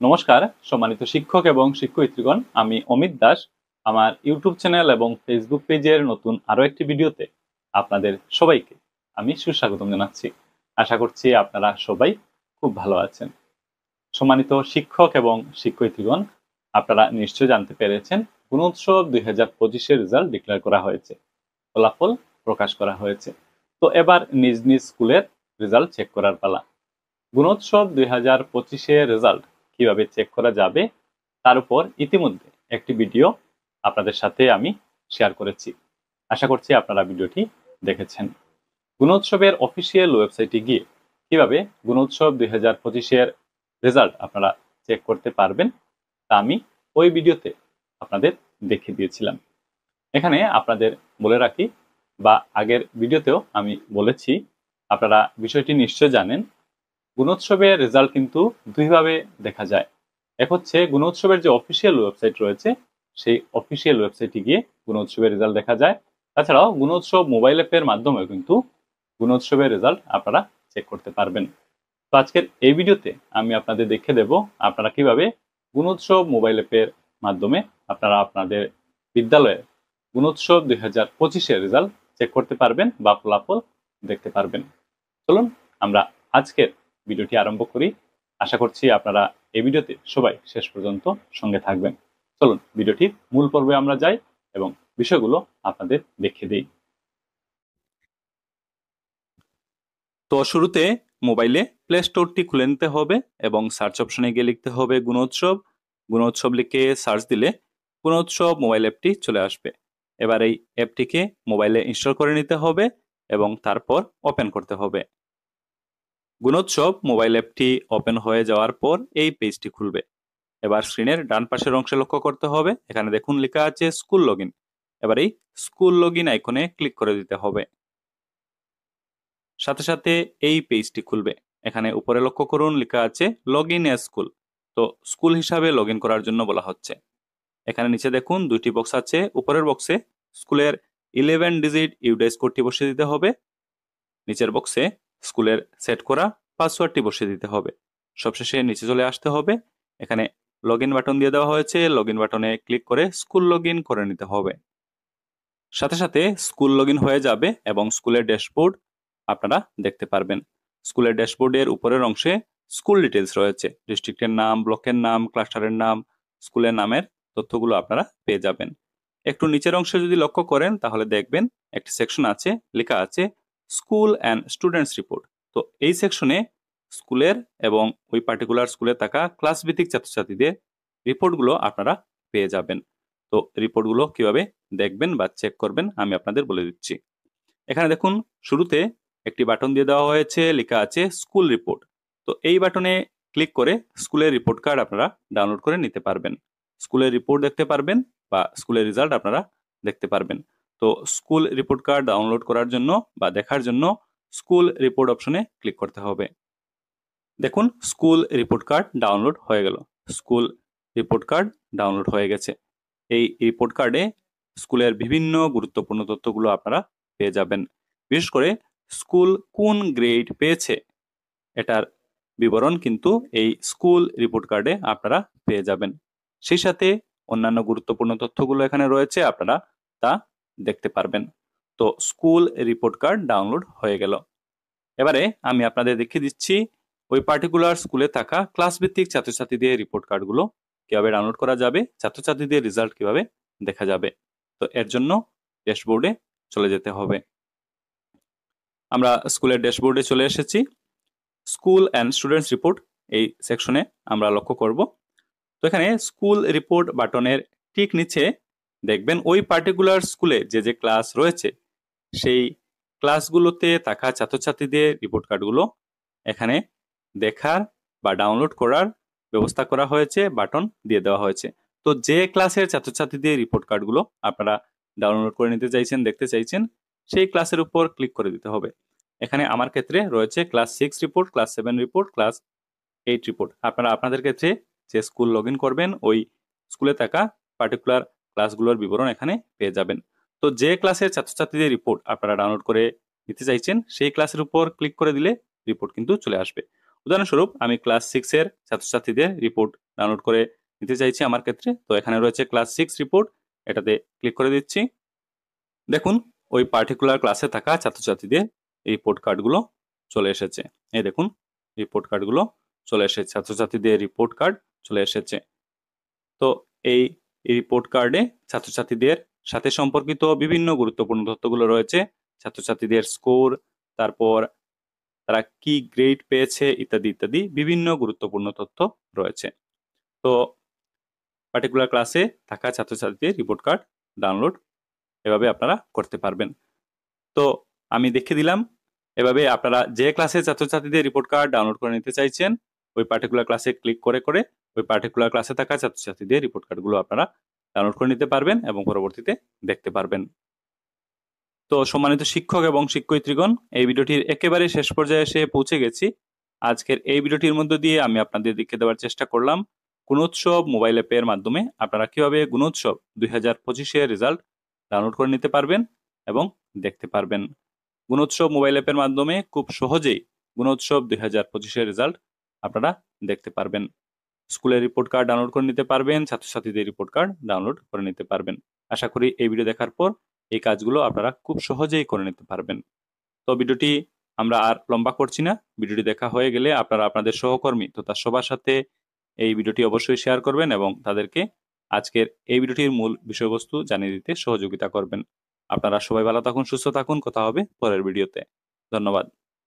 নমস্কার সম্মানিত শিক্ষক এবং শিক্ষয়িত্রীগণ, আমি অমিত দাস। আমার ইউটিউব চ্যানেল এবং ফেসবুক পেজের নতুন আরো একটি ভিডিওতে আপনাদের সবাইকে আমি সুস্বাগতম জানাচ্ছি। আশা করছি আপনারা সবাই খুব ভালো আছেন। সম্মানিত শিক্ষক এবং শিক্ষয়িত্রীগণ, আপনারা নিশ্চয় জানতে পেরেছেন গুণোৎসব 2025-এর রেজাল্ট ডিক্লেয়ার করা হয়েছে, ফলাফল প্রকাশ করা হয়েছে। তো এবার নিজ নিজ স্কুলের রেজাল্ট চেক করার পালা। গুণোৎসব 2025-এর রেজাল্ট কিভাবে চেক করা যাবে তার উপর ইতিমধ্যে একটি ভিডিও আপনাদের সাথে আমি শেয়ার করেছি। আশা করছি আপনারা ভিডিওটি দেখেছেন। গুণোৎসবের অফিসিয়াল ওয়েবসাইটে গিয়ে কিভাবে গুণোৎসব 2025-এর রেজাল্ট আপনারা চেক করতে পারবেন তা আমি ওই ভিডিওতে আপনাদের দেখিয়ে দিয়েছিলাম। এখানে আপনাদের বলে রাখি, বা আগের ভিডিওতেও আমি বলেছি, আপনারা বিষয়টি নিশ্চয় জানেন, গুণোৎসবের রেজাল্ট কিন্তু দুইভাবে দেখা যায়। এক হচ্ছে গুণোৎসবের যে অফিসিয়াল ওয়েবসাইট রয়েছে সেই অফিসিয়াল ওয়েবসাইটে গিয়ে গুণোৎসবের রেজাল্ট দেখা যায়। তাছাড়াও গুণোৎসব মোবাইল অ্যাপের মাধ্যমেও কিন্তু গুণোৎসবের রেজাল্ট আপনারা চেক করতে পারবেন। তো আজকের এই ভিডিওতে আমি আপনাদের দেখিয়ে দেব আপনারা কিভাবে গুণোৎসব মোবাইল অ্যাপের মাধ্যমে আপনারা আপনাদের বিদ্যালয়ের গুণোৎসব 2025-এর রেজাল্ট চেক করতে পারবেন বা ফলাফল দেখতে পারবেন। চলুন আমরা আজকের ভিডিওটি আরম্ভ করি। আশা করছি আপনারা এই ভিডিওতে সবাই শেষ পর্যন্ত সঙ্গে থাকবেন। চলুন ভিডিওটির মূল পর্বে আমরা যাই এবং বিষয়গুলো আপনাদের দেখিয়ে দিই। তো শুরুতে মোবাইলে প্লে স্টোরটি খুলে নিতে হবে এবং সার্চ অপশনে গিয়ে লিখতে হবে গুণোৎসব। গুণোৎসব লিখে সার্চ দিলে গুণোৎসব মোবাইল অ্যাপটি চলে আসবে। এবার এই অ্যাপটিকে মোবাইলে ইনস্টল করে নিতে হবে এবং তারপর ওপেন করতে হবে। গুণোৎসব মোবাইল অ্যাপটি ওপেন হয়ে যাওয়ার পর এই পেজটি খুলবে। এবার স্ক্রিনের ডান পাশের অংশে লক্ষ্য করতে হবে, এখানে দেখুন লেখা আছে স্কুল লগইন। এবার এই স্কুল লগইন আইকনে ক্লিক করে দিতে হবে। সাথে সাথে এই পেজটি খুলবে। এখানে উপরে লক্ষ্য করুন লেখা আছে লগইন এ স্কুল। তো স্কুল হিসাবে লগইন করার জন্য বলা হচ্ছে। এখানে নিচে দেখুন দুইটি বক্স আছে। উপরের বক্সে স্কুলের 11 ডিজিট ইউডিআইএস কোডটি বসিয়ে দিতে হবে। নিচের বক্সে স্কুলের সেট করা পাসওয়ার্ডটি বসিয়ে দিতে হবে। সবশেষে নিচে চলে আসতে হবে। এখানে লগইন বাটন দিয়ে দেওয়া হয়েছে। লগইন বাটনে ক্লিক করে স্কুল লগইন করে নিতে হবে। সাথে সাথে স্কুল লগইন হয়ে যাবে এবং স্কুলের ড্যাশবোর্ড আপনারা দেখতে পারবেন। স্কুলের ড্যাশবোর্ডের উপরের অংশে স্কুল ডিটেলস রয়েছে, ডিস্ট্রিক্টের নাম, ব্লকের নাম, ক্লাস্টারের নাম, স্কুলের নামের তথ্যগুলো আপনারা পেয়ে যাবেন। একটু নিচের অংশে যদি লক্ষ্য করেন তাহলে দেখবেন একটি সেকশন আছে, লেখা আছে স্কুল অ্যান্ড স্টুডেন্টস রিপোর্ট। তো এই সেকশনে স্কুলের এবং ওই পার্টিকুলার স্কুলে থাকা ক্লাস ভিত্তিক ছাত্রছাত্রীদের রিপোর্টগুলো আপনারা পেয়ে যাবেন। তো রিপোর্টগুলো কিভাবে দেখবেন বা চেক করবেন আমি আপনাদের বলে দিচ্ছি। এখানে দেখুন শুরুতে একটি বাটন দিয়ে দেওয়া হয়েছে, লেখা আছে স্কুল রিপোর্ট। তো এই বাটনে ক্লিক করে স্কুলের রিপোর্ট কার্ড আপনারা ডাউনলোড করে নিতে পারবেন। স্কুলের রিপোর্ট দেখতে পারবেন বা স্কুলের রেজাল্ট আপনারা দেখতে পারবেন। তো স্কুল রিপোর্ট কার্ড ডাউনলোড করার জন্য বা দেখার জন্য স্কুল রিপোর্ট অপশনে ক্লিক করতে হবে। দেখুন স্কুল রিপোর্ট কার্ড ডাউনলোড হয়ে গেল। স্কুল রিপোর্ট কার্ড ডাউনলোড হয়ে গেছে। এই রিপোর্ট কার্ডে স্কুলের বিভিন্ন গুরুত্বপূর্ণ তথ্যগুলো আপনারা পেয়ে যাবেন। বিশেষ করে স্কুল কোন গ্রেড পেয়েছে এটার বিবরণ কিন্তু এই স্কুল রিপোর্ট কার্ডে আপনারা পেয়ে যাবেন। সেই সাথে অন্যান্য গুরুত্বপূর্ণ তথ্যগুলো এখানে রয়েছে, আপনারা তা দেখতে পারবেন। তো স্কুল রিপোর্ট কার্ড ডাউনলোড হয়ে গেল। এবারে আমি আপনাদের দেখিয়ে দিচ্ছি ওই পার্টিকুলার স্কুলে থাকা ক্লাস ভিত্তিক ছাত্রছাত্রীদের রিপোর্ট কার্ডগুলো কিভাবে ডাউনলোড করা যাবে, ছাত্রছাত্রীদের রেজাল্ট কিভাবে দেখা যাবে। তো এর জন্য ড্যাশবোর্ডে চলে যেতে হবে। আমরা স্কুলের ড্যাশবোর্ডে চলে এসেছি। স্কুল অ্যান্ড স্টুডেন্টস রিপোর্ট এই সেকশনে আমরা লক্ষ্য করব। তো এখানে স্কুল রিপোর্ট বাটনের ঠিক নিচে দেখবেন ওই পার্টিকুলার স্কুলে যে যে ক্লাস রয়েছে সেই ক্লাসগুলোতে থাকা ছাত্রছাত্রীদের রিপোর্ট কার্ডগুলো এখানে দেখার বা ডাউনলোড করার ব্যবস্থা করা হয়েছে, বাটন দিয়ে দেওয়া হয়েছে। তো যে ক্লাসের ছাত্রছাত্রীদের রিপোর্ট কার্ডগুলো আপনারা ডাউনলোড করে নিতে চাইছেন, দেখতে চাইছেন, সেই ক্লাসের উপর ক্লিক করে দিতে হবে। এখানে আমার ক্ষেত্রে রয়েছে class 6 report, class 7 report, class 8 report. আপনারা আপনাদের ক্ষেত্রে যে স্কুল লগ ইন করবেন ওই স্কুলে থাকা পার্টিকুলার ক্লাসগুলোর বিবরণ এখানে পেয়ে যাবেন। তো যে ক্লাসের ছাত্রছাত্রীদের রিপোর্ট আপনারা ডাউনলোড করে নিতে চাইছেন সেই ক্লাসের উপর ক্লিক করে দিলে রিপোর্ট কিন্তু চলে আসবে। উদাহরণস্বরূপ আমি ক্লাস 6 এর ছাত্রছাত্রীদের রিপোর্ট ডাউনলোড করে নিতে চাইছি আমার ক্ষেত্রে। তো এখানে রয়েছে ক্লাস 6 রিপোর্ট, এটাতে ক্লিক করে দিচ্ছি। দেখুন ওই পার্টিকুলার ক্লাসে থাকা ছাত্রছাত্রীদের রিপোর্ট কার্ডগুলো চলে এসেছে। এই দেখুন রিপোর্ট কার্ডগুলো চলে এসেছে, ছাত্রছাত্রীদের রিপোর্ট কার্ড চলে এসেছে। তো এই রিপোর্ট কার্ডে ছাত্রছাত্রীদের সাথে সম্পর্কিত বিভিন্ন গুরুত্বপূর্ণ তথ্যগুলো রয়েছে, ছাত্রছাত্রীদের স্কোর, তারপর তারা কি গ্রেড পেয়েছে ইত্যাদি ইত্যাদি বিভিন্ন গুরুত্বপূর্ণ তথ্য রয়েছে। তো পার্টিকুলার ক্লাসে থাকা ছাত্রছাত্রীদের রিপোর্ট কার্ড ডাউনলোড এভাবে আপনারা করতে পারবেন। তো আমি দেখিয়ে দিলাম এভাবে আপনারা যে ক্লাসে ছাত্রছাত্রীদের রিপোর্ট কার্ড ডাউনলোড করে নিতে চাইছেন ওই পার্টিকুলার ক্লাসে ক্লিক করে করে ওই পার্টিকুলার ক্লাসে থাকা ছাত্রছাত্রীদের রিপোর্ট কার্ডগুলো আপনারা ডাউনলোড করে নিতে পারবেন এবং পরবর্তীতে দেখতে পারবেন। তো সম্মানিত শিক্ষক এবং শিক্ষয়িত্রীগণ, এই ভিডিওটির একেবারে শেষ পর্যায়ে এসে পৌঁছে গেছি। আজকের এই ভিডিওটির মধ্য দিয়ে আমি আপনাদের দেখিয়ে দেওয়ার চেষ্টা করলাম গুণোৎসব মোবাইল অ্যাপের মাধ্যমে আপনারা কিভাবে গুণোৎসব 2025-এর রেজাল্ট ডাউনলোড করে নিতে পারবেন এবং দেখতে পারবেন। গুণোৎসব মোবাইল অ্যাপের মাধ্যমে খুব সহজেই গুণোৎসব 2025-এর রেজাল্ট আপনারা দেখতে পারবেন। স্কুলের রিপোর্ট কার্ড ডাউনলোড করে নিতে পারবেন, ছাত্রছাত্রীদের রিপোর্ট কার্ড ডাউনলোড করে নিতে পারবেন। আশা করি এই ভিডিও দেখার পর এই কাজগুলো আপনারা খুব সহজেই করে নিতে পারবেন। তো ভিডিওটি আমরা আর লম্বা করছি না, ভিডিওটি দেখা হয়ে গেলে আপনারা আপনাদের সহকর্মী তথা সবার সাথে এই ভিডিওটি অবশ্যই শেয়ার করবেন এবং তাদেরকে আজকের এই ভিডিওটির মূল বিষয়বস্তু জানিয়ে দিতে সহযোগিতা করবেন। আপনারা সবাই ভালো থাকুন, সুস্থ থাকুন, কথা হবে পরের ভিডিওতে। ধন্যবাদ।